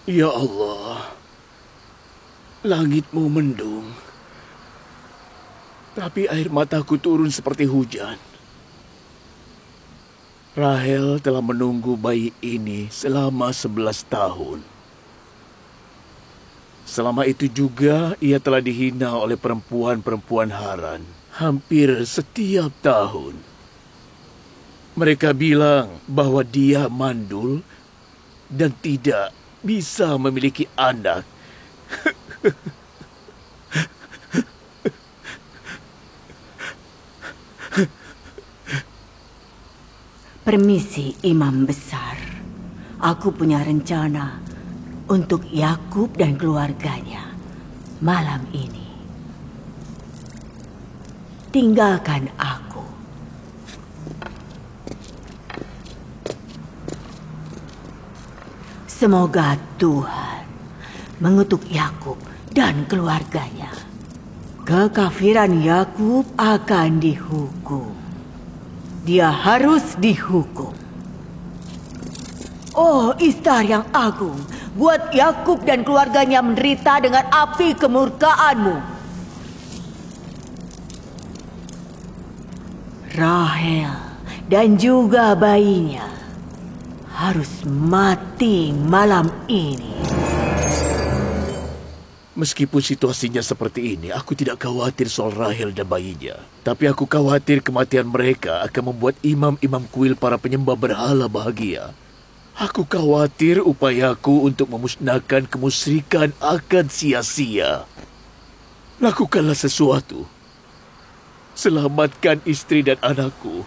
Ya Allah, langitmu mendung, tapi air mataku turun seperti hujan. Rahel telah menunggu bayi ini selama 11 tahun. Selama itu juga ia telah dihina oleh perempuan-perempuan Haran hampir setiap tahun. Mereka bilang bahwa dia mandul dan tidak bisa memiliki anak. Permisi, Imam Besar. Aku punya rencana untuk Yakub dan keluarganya malam ini. Tinggalkan aku. Semoga Tuhan mengutuk Yakub dan keluarganya. Kekafiran Yakub akan dihukum. Dia harus dihukum. Oh, Istar yang agung, buat Yakub dan keluarganya menderita dengan api kemurkaanmu. Rahel dan juga bayinya harus mati malam ini. Meskipun situasinya seperti ini, aku tidak khawatir soal Rahel dan bayinya. Tapi aku khawatir kematian mereka akan membuat imam-imam kuil para penyembah berhala bahagia. Aku khawatir upayaku untuk memusnahkan kemusyrikan akan sia-sia. Lakukanlah sesuatu. Selamatkan istri dan anakku.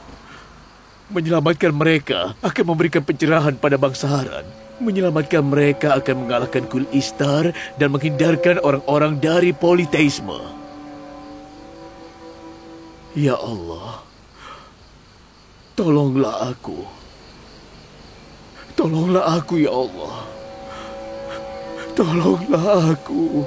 Menyelamatkan mereka akan memberikan pencerahan pada bangsa Haran. Menyelamatkan mereka akan mengalahkan kuil Istar dan menghindarkan orang-orang dari politeisme. Ya Allah, tolonglah aku. Tolonglah aku, ya Allah. Tolonglah aku.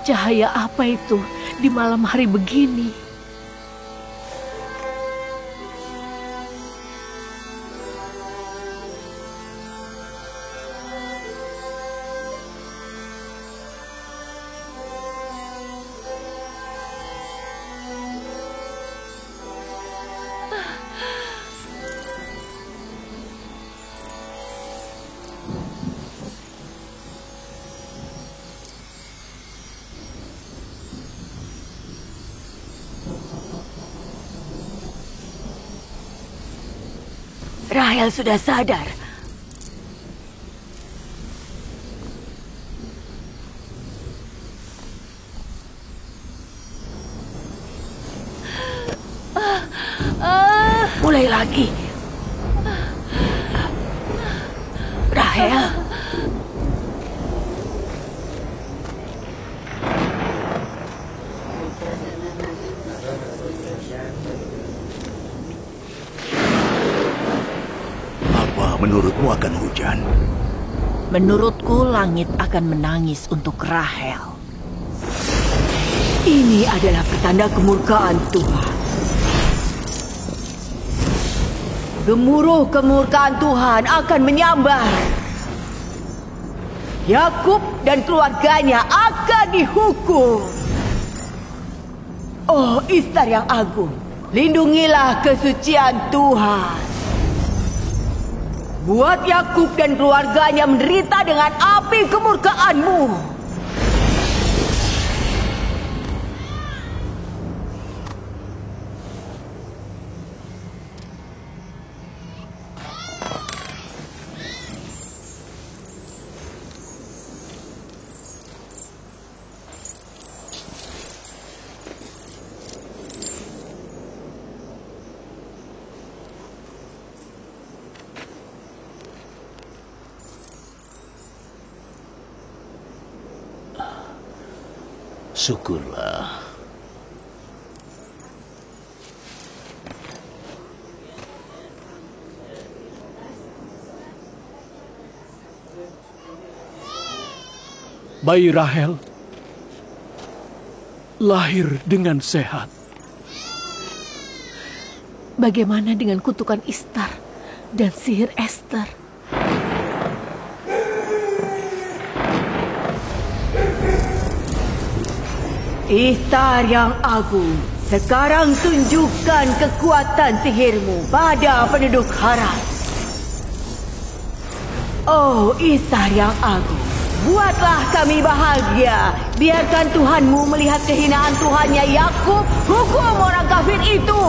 Cahaya apa itu di malam hari begini? Rahel sudah sadar. Mulai lagi. Rahel. Menurutmu akan hujan? Menurutku langit akan menangis untuk Rahel. Ini adalah pertanda kemurkaan Tuhan. Gemuruh kemurkaan Tuhan akan menyambar. Yakub dan keluarganya akan dihukum. Oh, Istar yang agung, lindungilah kesucian Tuhan. Buat Yakub dan keluarganya menderita dengan api kemurkaan-Mu. Syukurlah. Bayi Rahel lahir dengan sehat. Bagaimana dengan kutukan Istar dan sihir Esther? Istar yang agung, sekarang tunjukkan kekuatan sihirmu pada penduduk Haran. Oh, Istar yang agung, buatlah kami bahagia. Biarkan Tuhanmu melihat kehinaan Tuhannya Yakub. Hukum orang kafir itu.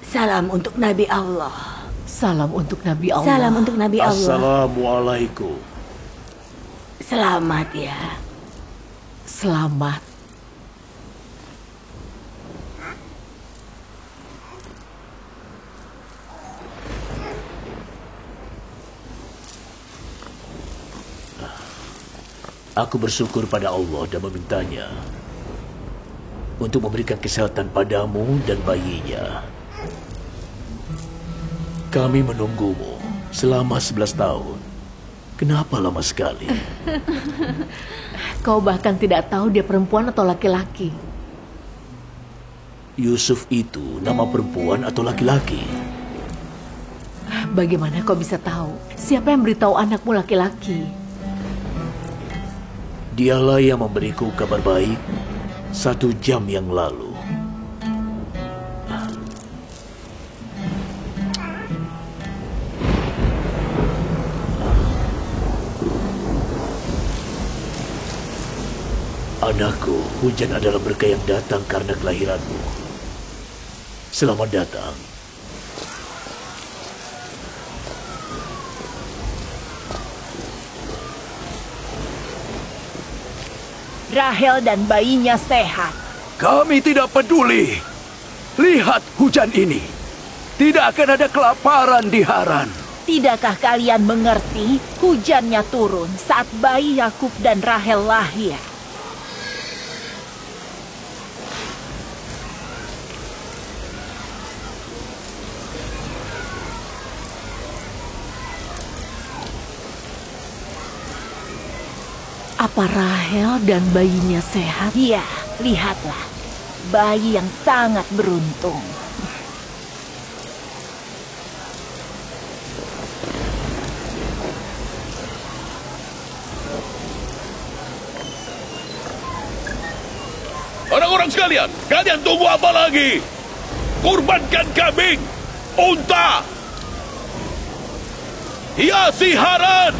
Salam untuk Nabi Allah. Salam untuk Nabi Allah. Salam untuk Nabi Allah. Assalamualaikum. Selamat ya. Selamat. Aku bersyukur pada Allah dan memintanya untuk memberikan kesehatan padamu dan bayinya. Kami menunggumu selama 11 tahun. Kenapa lama sekali? Kau bahkan tidak tahu dia perempuan atau laki-laki. Yusuf itu nama perempuan atau laki-laki? Bagaimana kau bisa tahu? Siapa yang beritahu anakmu laki-laki? Dialah yang memberiku kabar baik 1 jam yang lalu. Anakku, hujan adalah berkah yang datang karena kelahiranmu. Selamat datang. Rahel dan bayinya sehat. Kami tidak peduli. Lihat hujan ini. Tidak akan ada kelaparan di Haran. Tidakkah kalian mengerti hujannya turun saat bayi Yakub dan Rahel lahir? Apa Rahel dan bayinya sehat? Iya, lihatlah. Bayi yang sangat beruntung. Cepat sekalian, kalian tunggu apa lagi? Kurbankan kambing, unta, hiasi Haran.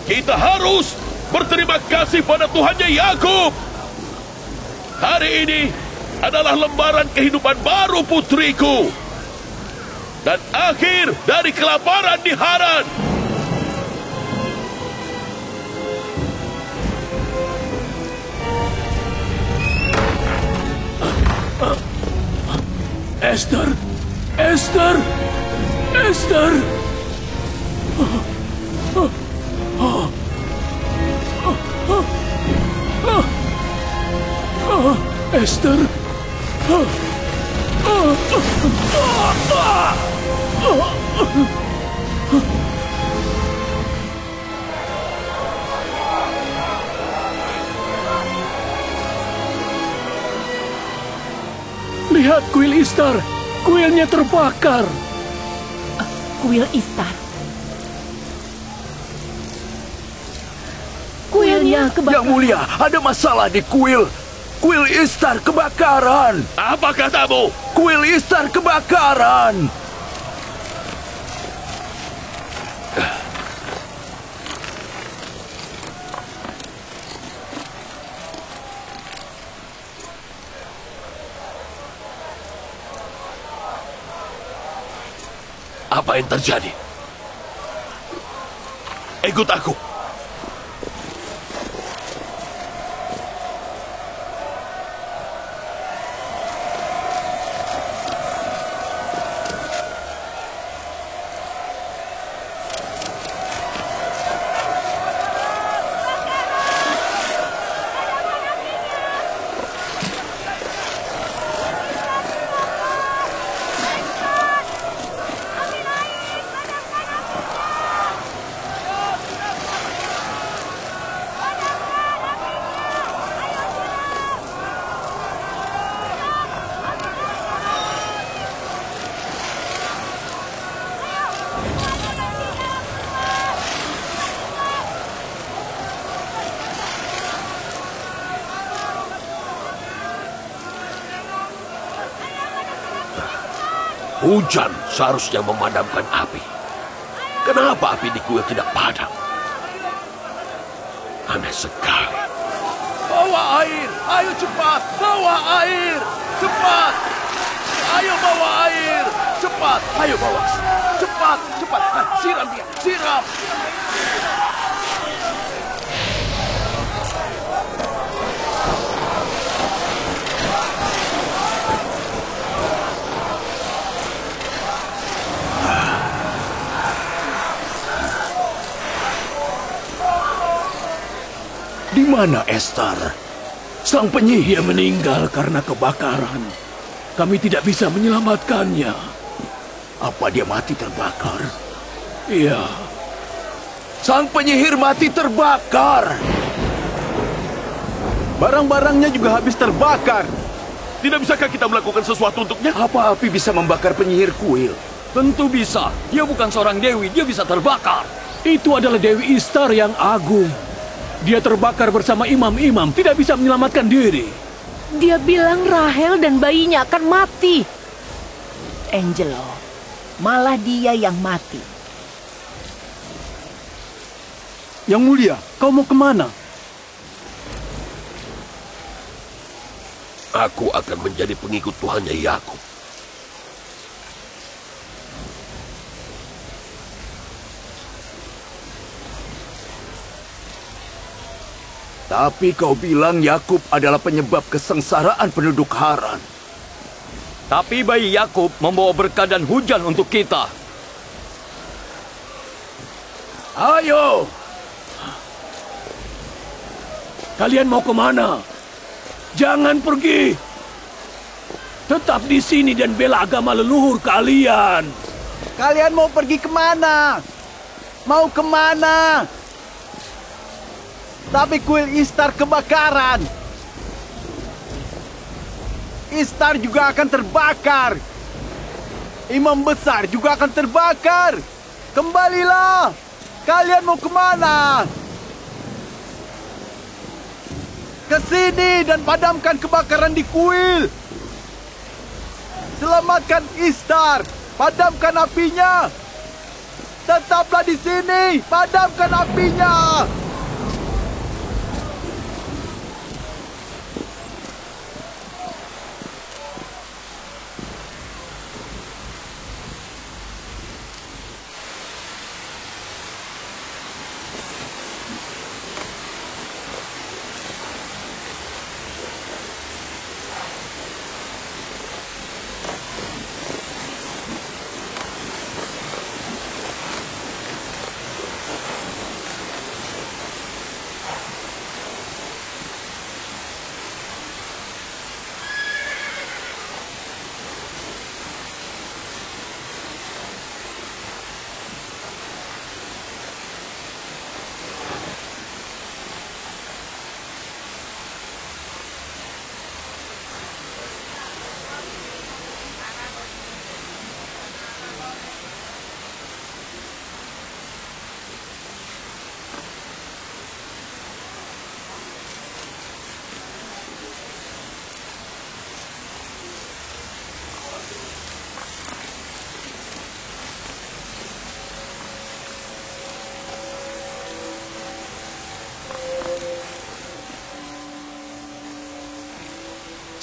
Kita harus berterima kasih pada Tuhannya Yakub. Hari ini adalah lembaran kehidupan baru putriku. Dan akhir dari kelaparan di Haran. Esther! Esther! Esther! Esther! Lihat kuil Istar, kuilnya terbakar. Kuil Istar. Kuilnya kebakaran. Yang mulia, ada masalah di kuil. Kuil Istar kebakaran. Apa katamu? Kuil Istar kebakaran. Apa yang terjadi? Ikut aku. Hujan seharusnya memadamkan api. Kenapa api di kuil tidak padam? Aneh sekali. Bawa air! Ayo cepat! Bawa air! Cepat! Ayo bawa air! Cepat! Ayo bawa! Cepat! Cepat! Siram dia! Siram! Di mana Esther? Sang penyihir meninggal karena kebakaran. Kami tidak bisa menyelamatkannya. Apa dia mati terbakar? Iya. Sang penyihir mati terbakar. Barang-barangnya juga habis terbakar. Tidak bisakah kita melakukan sesuatu untuknya? Apa api bisa membakar penyihir kuil? Tentu bisa. Dia bukan seorang dewi, dia bisa terbakar. Itu adalah Dewi Istar yang agung. Dia terbakar bersama imam-imam, tidak bisa menyelamatkan diri. Dia bilang Rahel dan bayinya akan mati. Angelo, malah dia yang mati. Yang mulia, kau mau kemana? Aku akan menjadi pengikut Tuhannya Yakub. Tapi kau bilang Yakub adalah penyebab kesengsaraan penduduk Haran. Tapi bayi Yakub membawa berkah dan hujan untuk kita. Ayo! Kalian mau kemana? Jangan pergi! Tetap di sini dan bela agama leluhur kalian. Kalian mau pergi kemana? Mau kemana? Tapi kuil Istar kebakaran. Istar juga akan terbakar. Imam besar juga akan terbakar. Kembalilah. Kalian mau kemana? Ke sini dan padamkan kebakaran di kuil. Selamatkan Ishtar. Padamkan apinya. Tetaplah di sini. Padamkan apinya.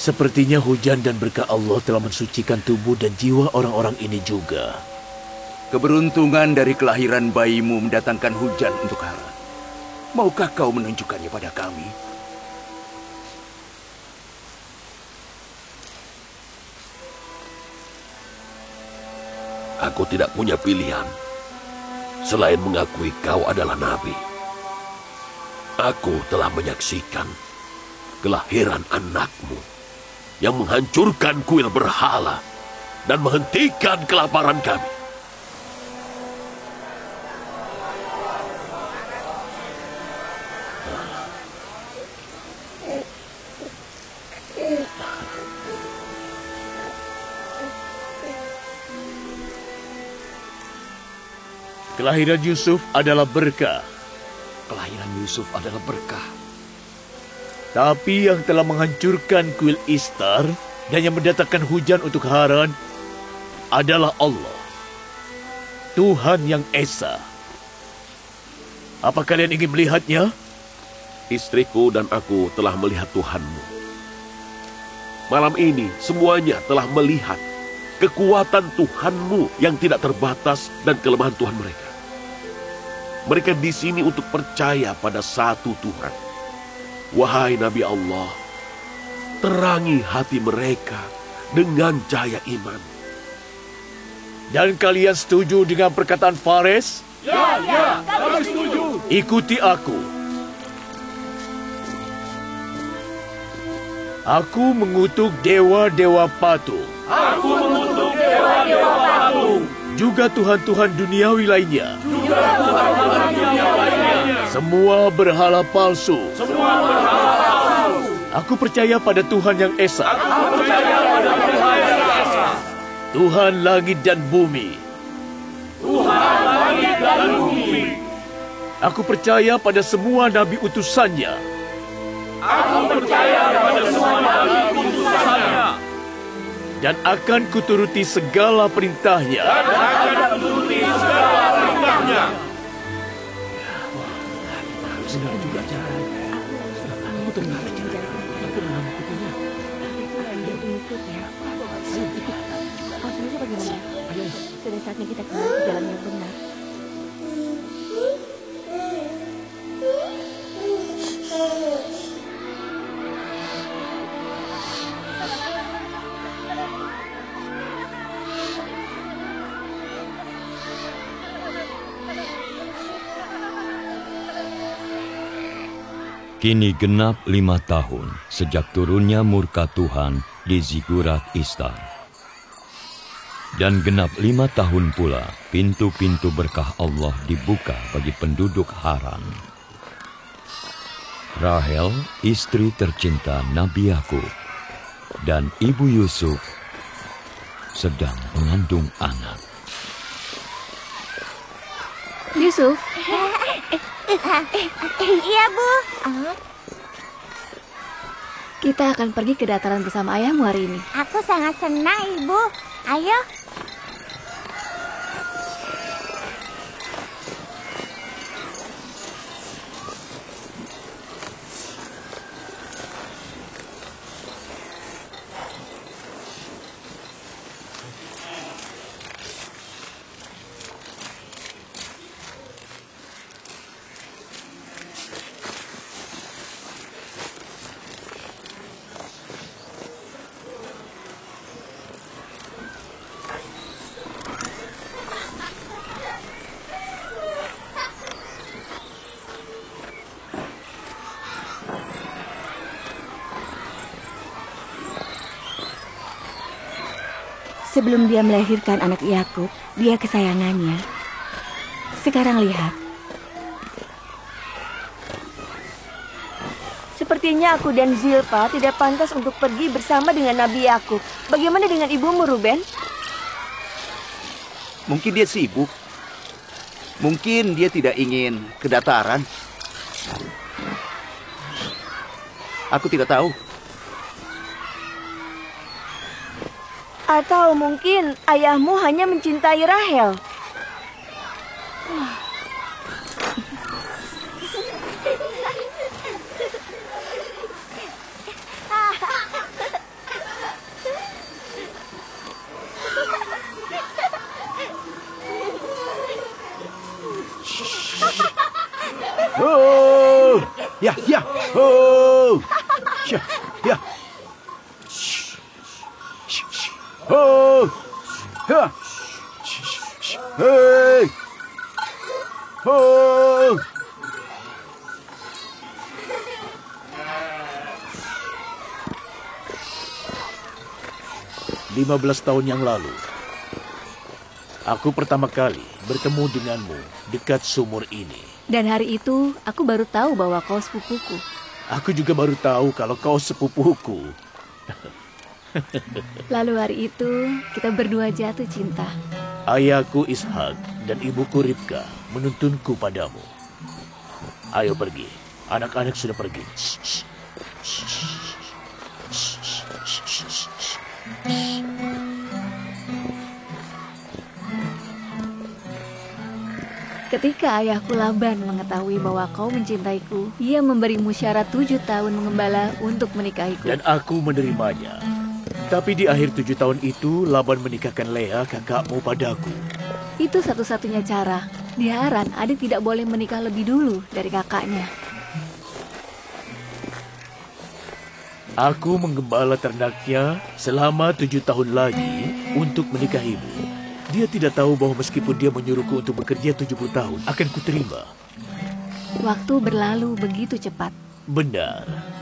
Sepertinya hujan dan berkah Allah telah mensucikan tubuh dan jiwa orang-orang ini juga. Keberuntungan dari kelahiran bayimu mendatangkan hujan untuk Haran. Maukah kau menunjukkannya pada kami? Aku tidak punya pilihan selain mengakui kau adalah nabi. Aku telah menyaksikan kelahiran anakmu yang menghancurkan kuil berhala dan menghentikan kelaparan kami. Kelahiran Yusuf adalah berkah. Kelahiran Yusuf adalah berkah. Tapi yang telah menghancurkan kuil Ishtar dan yang mendatangkan hujan untuk Haran adalah Allah, Tuhan yang Esa. Apa kalian ingin melihatnya? Istriku dan aku telah melihat Tuhanmu. Malam ini semuanya telah melihat kekuatan Tuhanmu yang tidak terbatas dan kelemahan Tuhan mereka. Mereka di sini untuk percaya pada satu Tuhan. Wahai Nabi Allah, terangi hati mereka dengan cahaya iman. Dan kalian setuju dengan perkataan Fares? Ya, kami setuju. Ikuti aku. Aku mengutuk dewa-dewa patung. Aku mengutuk dewa-dewa patung. Juga Tuhan-Tuhan duniawi lainnya. Semua berhala palsu. Aku percaya pada Tuhan yang Esa. Tuhan langit dan bumi. Aku percaya pada semua nabi utusannya. Dan akan kuturuti segala perintahnya. Sudah saatnya kita kembali ke jalan yang benar. Kini genap 5 tahun sejak turunnya murka Tuhan di Zigurat Ishtar. Dan genap 5 tahun pula pintu-pintu berkah Allah dibuka bagi penduduk Haran. Rahel, istri tercinta Nabi Yakub, dan ibu Yusuf sedang mengandung anak. Yusuf? Iya, Bu. Kita akan pergi ke dataran bersama ayahmu hari ini. Aku sangat senang, Ibu. Ayo. Sebelum dia melahirkan anak Yakub, dia kesayangannya. Sekarang lihat. Sepertinya aku dan Zilpa tidak pantas untuk pergi bersama dengan Nabi Yakub. Bagaimana dengan ibumu, Ruben? Mungkin dia sibuk. Mungkin dia tidak ingin ke dataran. Aku tidak tahu. Atau mungkin ayahmu hanya mencintai Rahel. Oh, ya, ya, oh, ya, ya. Oh, ya, hey, oh. 15 tahun yang lalu, aku pertama kali bertemu denganmu dekat sumur ini. Dan hari itu, aku baru tahu bahwa kau sepupuku. Aku juga baru tahu kalau kau sepupuku. Lalu hari itu, kita berdua jatuh cinta. Ayahku Ishak dan ibuku Ribka menuntunku padamu. Ayo pergi, anak-anak sudah pergi. Ketika ayahku Laban mengetahui bahwa kau mencintaiku, ia memberimu syarat 7 tahun mengembala untuk menikahiku. Dan aku menerimanya. Tapi di akhir 7 tahun itu, Laban menikahkan Lea, kakakmu, padaku. Itu satu-satunya cara. Di Haran, adik tidak boleh menikah lebih dulu dari kakaknya. Aku menggembala ternaknya selama 7 tahun lagi untuk menikahimu. Dia tidak tahu bahwa meskipun dia menyuruhku untuk bekerja 70 tahun, akan kuterima. Waktu berlalu begitu cepat. Benar.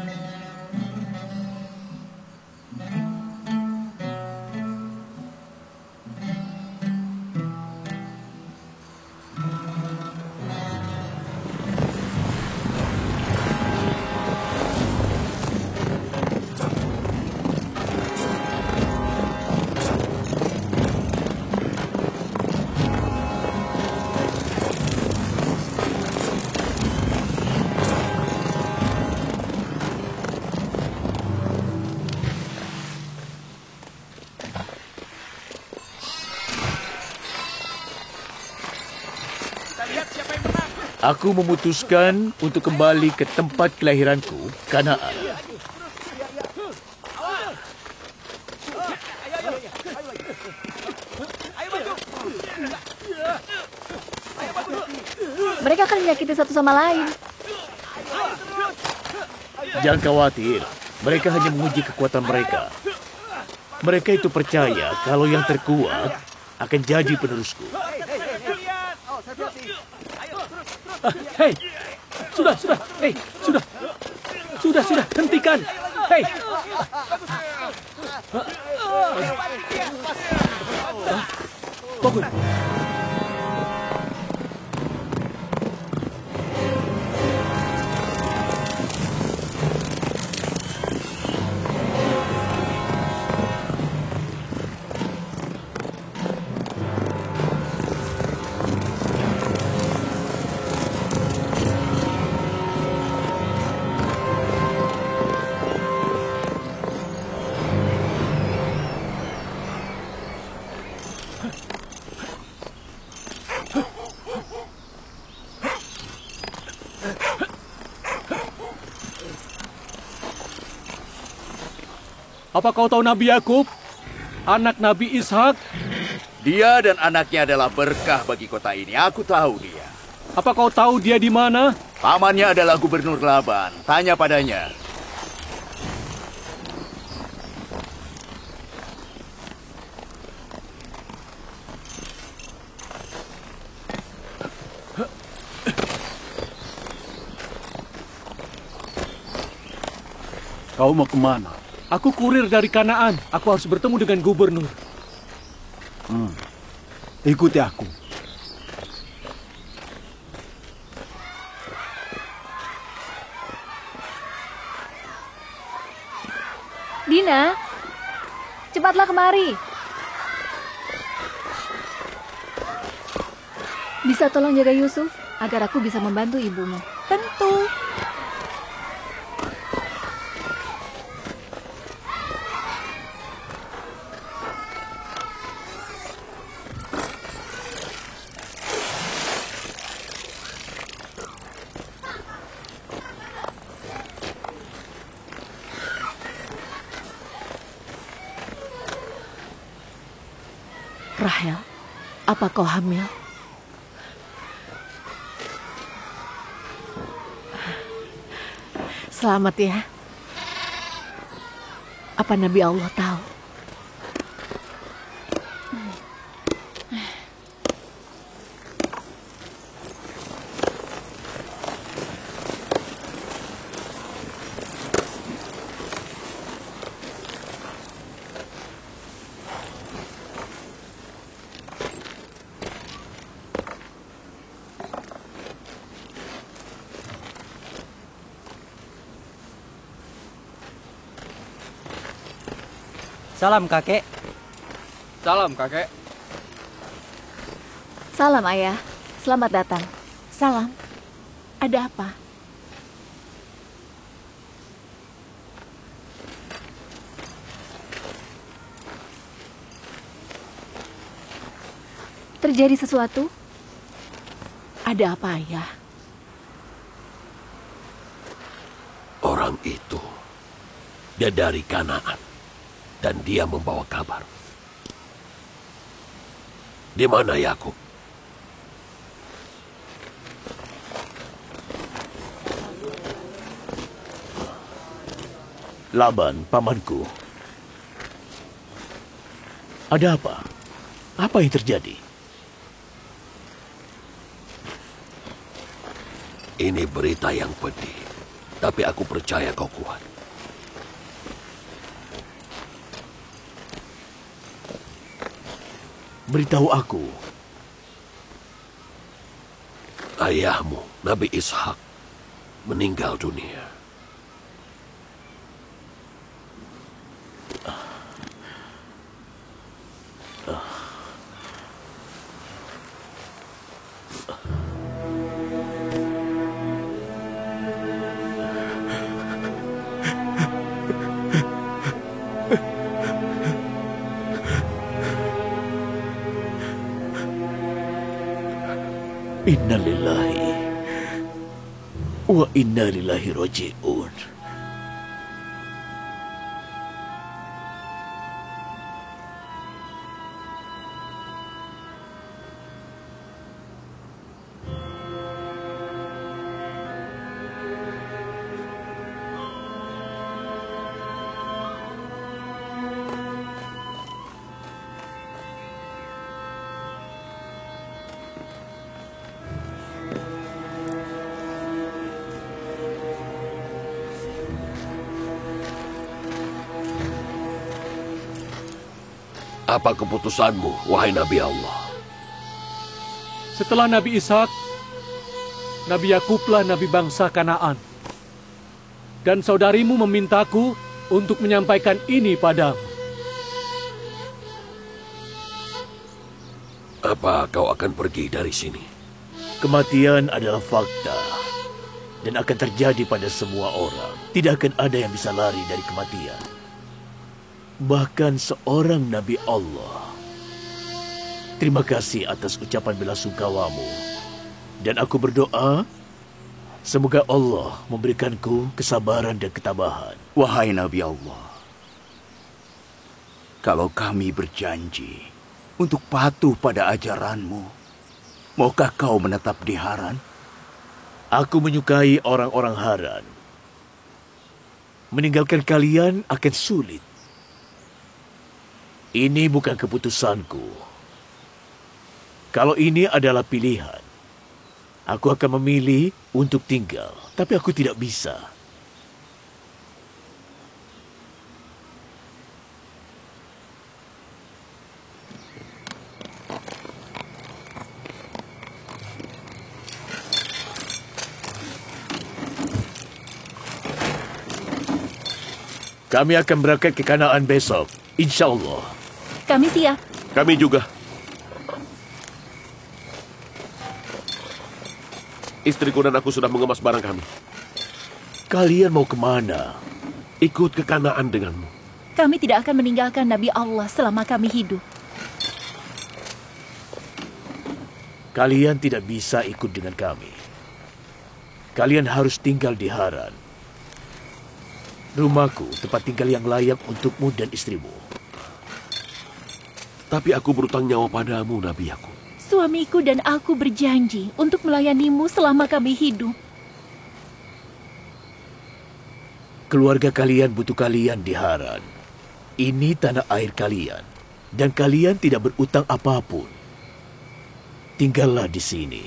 Aku memutuskan untuk kembali ke tempat kelahiranku, Kanaan. Mereka akan menyakiti satu sama lain. Jangan khawatir, mereka hanya menguji kekuatan mereka. Mereka itu percaya kalau yang terkuat akan jadi penerusku. Hei, sudah, hei, sudah, hentikan, hei. Bangun. Apa kau tahu Nabi Yakub, anak Nabi Ishak? Dia dan anaknya adalah berkah bagi kota ini. Aku tahu dia. Apa kau tahu dia di mana? Pamannya adalah Gubernur Laban. Tanya padanya. Kau mau kemana? Aku kurir dari Kanaan. Aku harus bertemu dengan gubernur. Ikuti aku. Dina, cepatlah kemari. Bisa tolong jaga Yusuf agar aku bisa membantu ibumu? Tentu. Rahel, apa kau hamil? Selamat ya. Apa Nabi Allah tahu? Salam kakek. Salam kakek. Salam ayah, selamat datang. Salam. Ada apa? Terjadi sesuatu? Ada apa, ayah? Orang itu, dia dari Kanaan. Dan dia membawa kabar. Di mana Yakub? Laban, pamanku. Ada apa? Apa yang terjadi? Ini berita yang pedih. Tapi aku percaya kau kuat. Beritahu aku. Ayahmu, Nabi Ishak, meninggal dunia. Inna lillahi wa inna ilaihi raji'un. Apa keputusanmu, wahai Nabi Allah? Setelah Nabi Ishak, Nabi Yakublah Nabi bangsa Kanaan. Dan saudarimu memintaku untuk menyampaikan ini padamu. Apa kau akan pergi dari sini? Kematian adalah fakta dan akan terjadi pada semua orang. Tidak akan ada yang bisa lari dari kematian. Bahkan seorang Nabi Allah. Terima kasih atas ucapan belasungkawamu. Dan aku berdoa, semoga Allah memberikanku kesabaran dan ketabahan. Wahai Nabi Allah, Kalau kami berjanji untuk patuh pada ajaranmu, maukah kau menetap di Haran? Aku menyukai orang-orang Haran. Meninggalkan kalian akan sulit. Ini bukan keputusanku. Kalau ini adalah pilihan, aku akan memilih untuk tinggal, tapi aku tidak bisa. Kami akan berangkat ke Kanaan besok, insya Allah. Kami siap. Kami juga. Istriku dan aku sudah mengemas barang kami. Kalian mau kemana? Ikut ke Kanaan denganmu. Kami tidak akan meninggalkan Nabi Allah selama kami hidup. Kalian tidak bisa ikut dengan kami. Kalian harus tinggal di Haran. Rumahku, tempat tinggal yang layak untukmu dan istrimu. Tapi aku berutang nyawa padamu, Nabi aku. Suamiku dan aku berjanji untuk melayanimu selama kami hidup. Keluarga kalian butuh kalian di Haran. Ini tanah air kalian. Dan kalian tidak berutang apapun. Tinggallah di sini.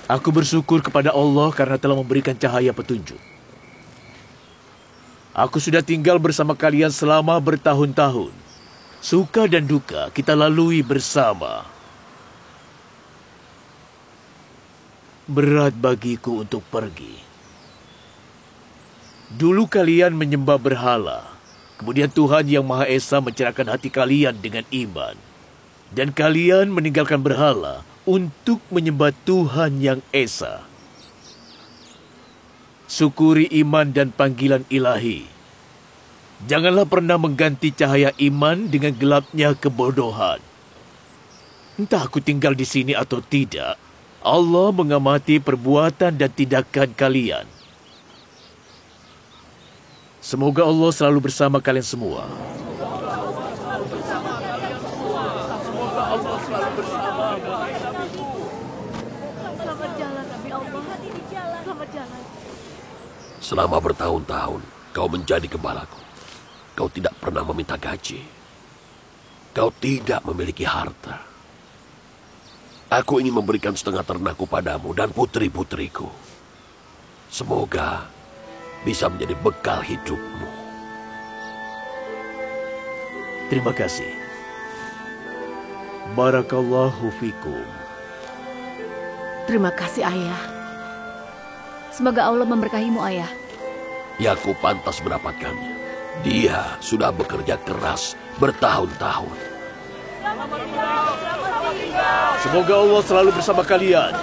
Aku bersyukur kepada Allah karena telah memberikan cahaya petunjuk. Aku sudah tinggal bersama kalian selama bertahun-tahun. Suka dan duka kita lalui bersama. Berat bagiku untuk pergi. Dulu kalian menyembah berhala. Kemudian Tuhan Yang Maha Esa mencerahkan hati kalian dengan iman. Dan kalian meninggalkan berhala untuk menyembah Tuhan Yang Esa. Syukuri iman dan panggilan ilahi. Janganlah pernah mengganti cahaya iman dengan gelapnya kebodohan. Entah aku tinggal di sini atau tidak, Allah mengamati perbuatan dan tindakan kalian. Semoga Allah selalu bersama kalian semua. Selama bertahun-tahun, kau menjadi gembalaku. Kau tidak pernah meminta gaji. Kau tidak memiliki harta. Aku ingin memberikan setengah ternakku padamu dan putri-putriku. Semoga bisa menjadi bekal hidupmu. Terima kasih. Barakallahu fikum. Terima kasih, Ayah. Semoga Allah memberkahimu, Ayah. Yakub pantas mendapatkannya. Dia sudah bekerja keras bertahun-tahun. Semoga Allah selalu bersama kalian.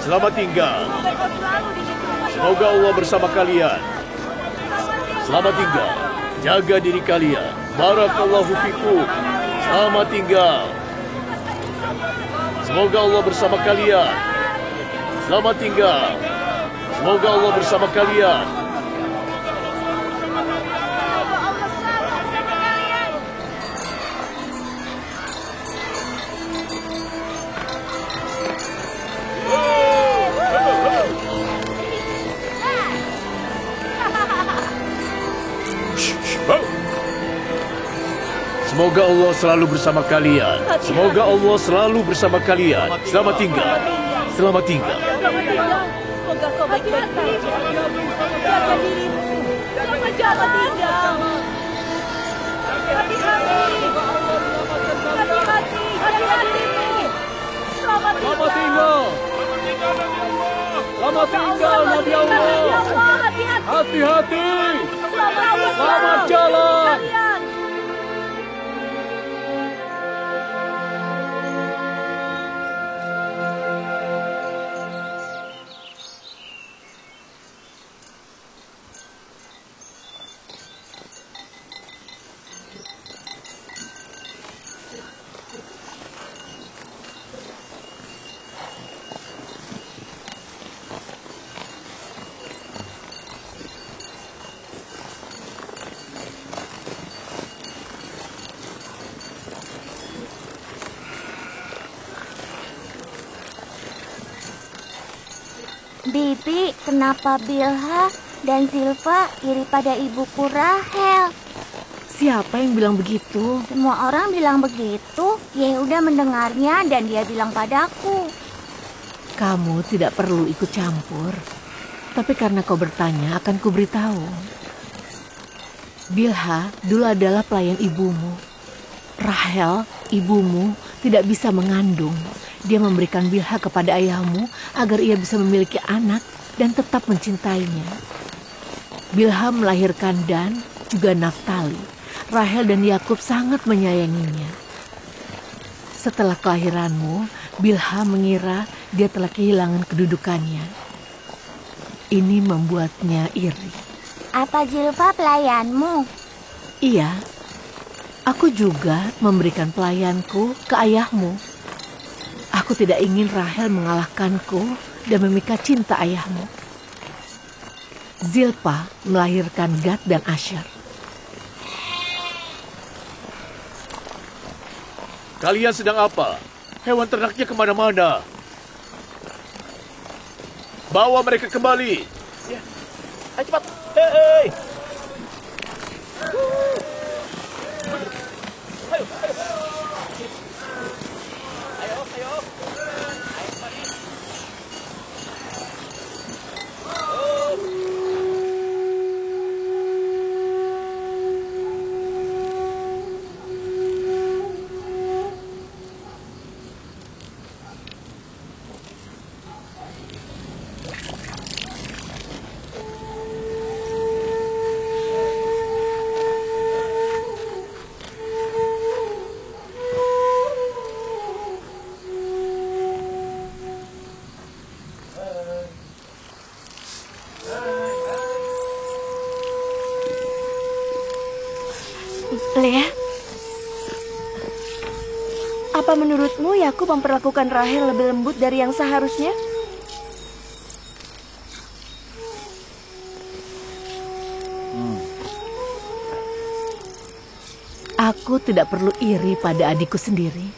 Selamat tinggal. Semoga Allah bersama kalian. Selamat tinggal. Jaga diri kalian. Barakallahu fikum. Selamat tinggal. Semoga Allah bersama kalian. Selamat tinggal. Semoga Allah bersama kalian. Semoga Allah selalu bersama kalian. Semoga Allah selalu bersama kalian. Selamat tinggal. Selamat tinggal. Semoga kau baik-baik saja. Jaga dirimu. Jangan tinggal. Hati-hati. Hati-hati. Selamat tinggal. Selamat tinggal, Nabi Allah. Hati-hati. Selamat jalan. Bibi, kenapa Bilha dan Zilpa iri pada ibuku Rahel? Siapa yang bilang begitu? Semua orang bilang begitu. Yehuda mendengarnya dan dia bilang padaku. Kamu tidak perlu ikut campur. Tapi karena kau bertanya, akan kuberitahu. Bilha dulu adalah pelayan ibumu. Rahel, ibumu, tidak bisa mengandung. Dia memberikan Bilha kepada ayahmu agar ia bisa memiliki anak dan tetap mencintainya. Bilha melahirkan Dan, juga Naftali. Rahel dan Yakub sangat menyayanginya. Setelah kelahiranmu, Bilha mengira dia telah kehilangan kedudukannya. Ini membuatnya iri. Apa Zilpa pelayanmu? Iya, aku juga memberikan pelayanku ke ayahmu. Aku tidak ingin Rahel mengalahkanku dan memikat cinta ayahmu. Zilpa melahirkan Gad dan Asher. Kalian sedang apa? Hewan ternaknya kemana-mana. Bawa mereka kembali. Ya. Ayo cepat. Hei. Ayo, ayo. Ayo, ayo. Ayo kembali. Lea, apa menurutmu Yakub memperlakukan Rahel lebih lembut dari yang seharusnya? Aku tidak perlu iri pada adikku sendiri.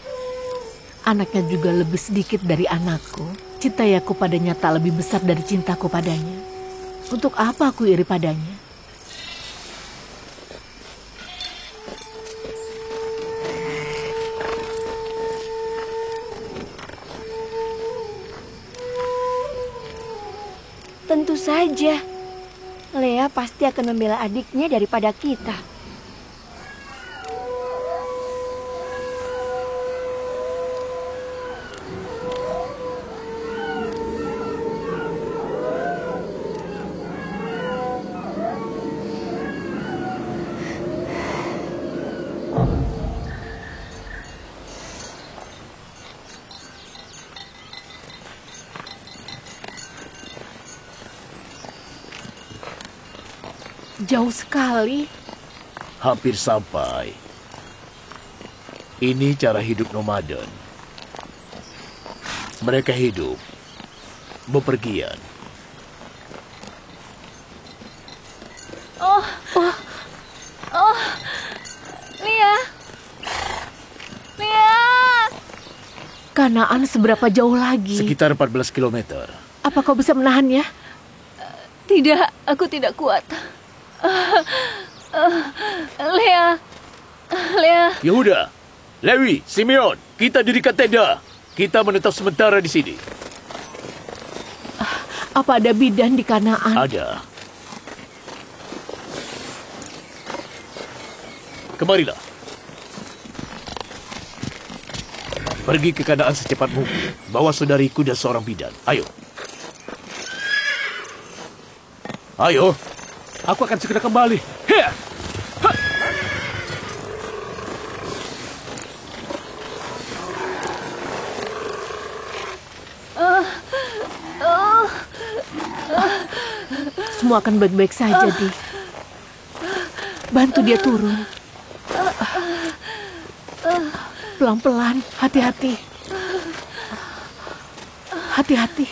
Anaknya juga lebih sedikit dari anakku. Cinta Yakub padanya tak lebih besar dari cintaku padanya. Untuk apa aku iri padanya? Tentu saja. Lea pasti akan membela adiknya daripada kita. Jauh sekali. Hampir sampai. Ini cara hidup nomaden. Mereka hidup bepergian. Oh, Lia. Kanaan seberapa jauh lagi? Sekitar 14 kilometer. Apa kau bisa menahannya? Tidak, aku tidak kuat. Lea. Yehuda, Lewi, Simeon, kita dirikan tenda. Kita menetap sementara di sini. Apa ada bidan di Kanaan? Ada. Kemarilah. Pergi ke Kanaan secepat mungkin. Bawa saudariku dan seorang bidan. Ayo. Ayo. Aku akan segera kembali. Hea! Semua akan baik-baik saja, Di. Bantu dia turun. Pelan-pelan, hati-hati. Hati-hati.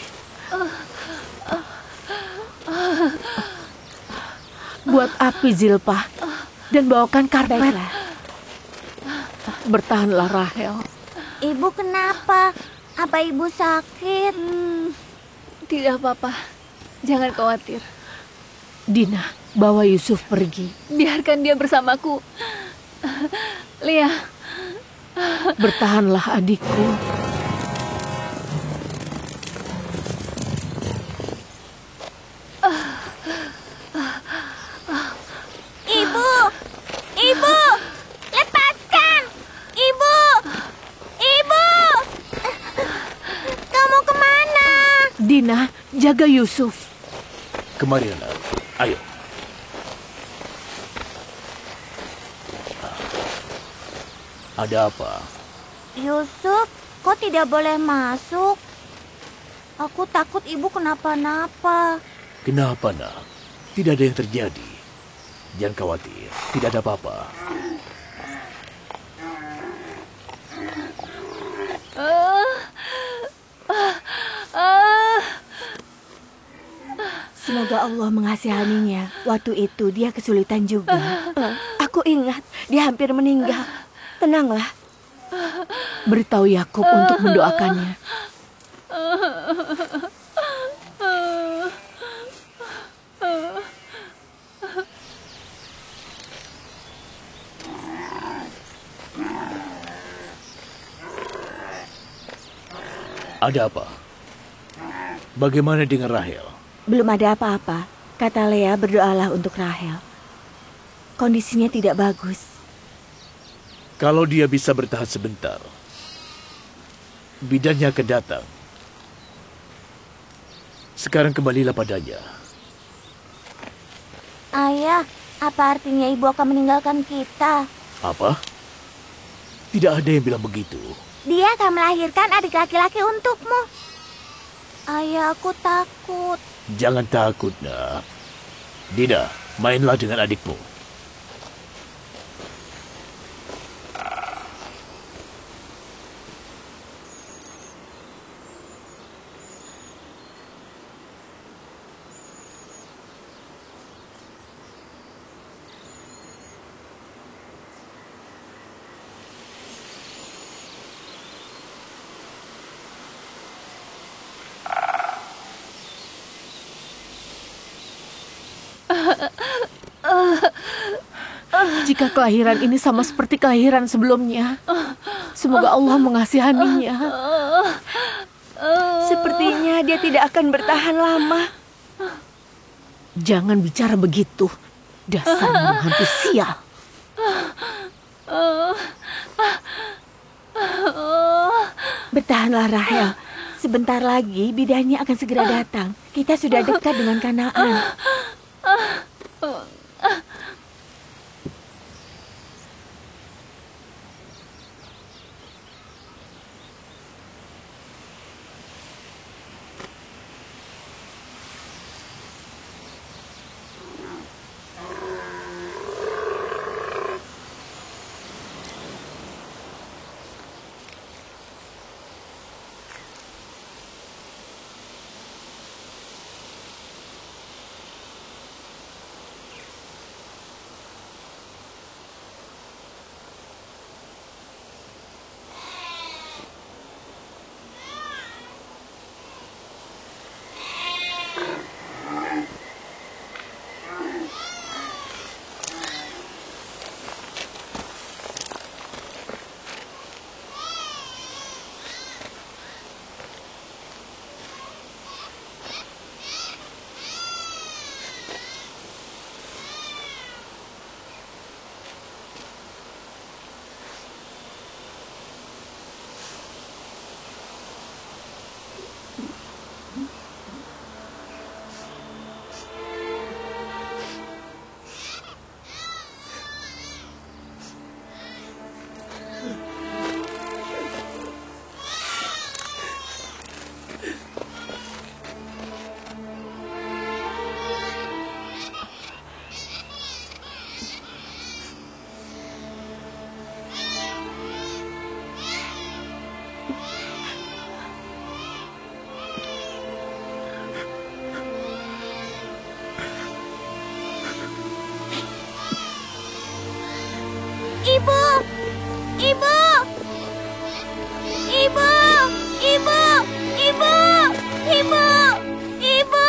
Buat api, Zilpa. Dan bawakan karpet. Baiklah. Bertahanlah, Rahel. Ibu kenapa? Apa ibu sakit? Tidak apa-apa. Jangan khawatir. Dina, bawa Yusuf pergi. Biarkan dia bersamaku. Lia. Bertahanlah adikku. Ibu! Ibu! Lepaskan! Ibu! Ibu! Kamu kemana? Dina, jaga Yusuf. Kemari, anak. Ayo. Ada apa? Yusuf, kok tidak boleh masuk? Aku takut ibu kenapa-napa. Kenapa, nak? Tidak ada yang terjadi. Jangan khawatir, tidak ada apa-apa. Semoga Allah mengasihaninya. Waktu itu dia kesulitan juga. Aku ingat dia hampir meninggal. Tenanglah. Beritahu Yakub untuk mendoakannya. Ada apa? Bagaimana dengan Rahel? Belum ada apa-apa. Kata Lea, berdoalah untuk Rahel. Kondisinya tidak bagus. Kalau dia bisa bertahan sebentar, bidannya akan datang. Sekarang kembalilah padanya. Ayah, apa artinya ibu akan meninggalkan kita? Apa? Tidak ada yang bilang begitu. Dia akan melahirkan adik laki-laki untukmu. Ayah, aku takut. Jangan takut, nak. Dina, mainlah dengan adikmu. Jika kelahiran ini sama seperti kelahiran sebelumnya, semoga Allah mengasihaninya. Sepertinya dia tidak akan bertahan lama. Jangan bicara begitu, dasar hantu sial. Bertahanlah Rahel. Sebentar lagi bidannya akan segera datang. Kita sudah dekat dengan Kanaan. Ibu! Ibu! Ibu! Ibu! Ibu! Ibu! Ibu!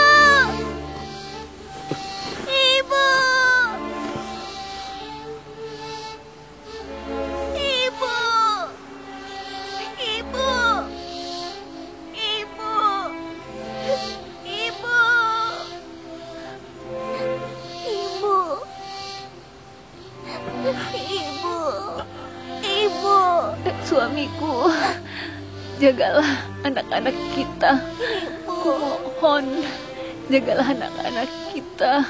Jagalah anak-anak kita. Kumohon, jagalah anak-anak kita.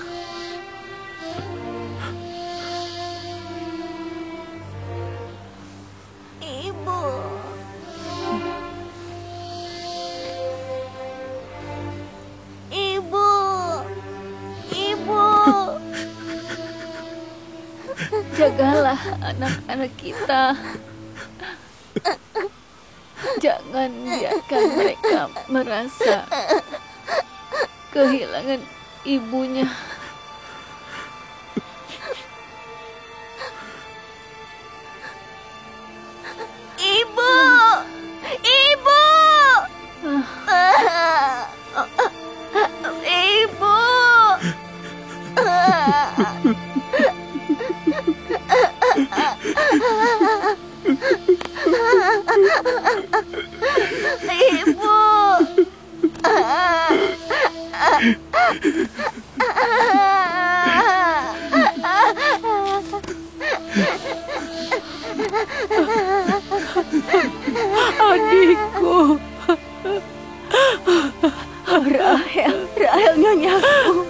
Ibu. Ibu. Ibu. Jagalah anak-anak kita. Jangan biarkan mereka merasa kehilangan ibunya. Ibu. Ibu. Ibu. Ibu. Adikku. Rahel, Rahel nyanyaku.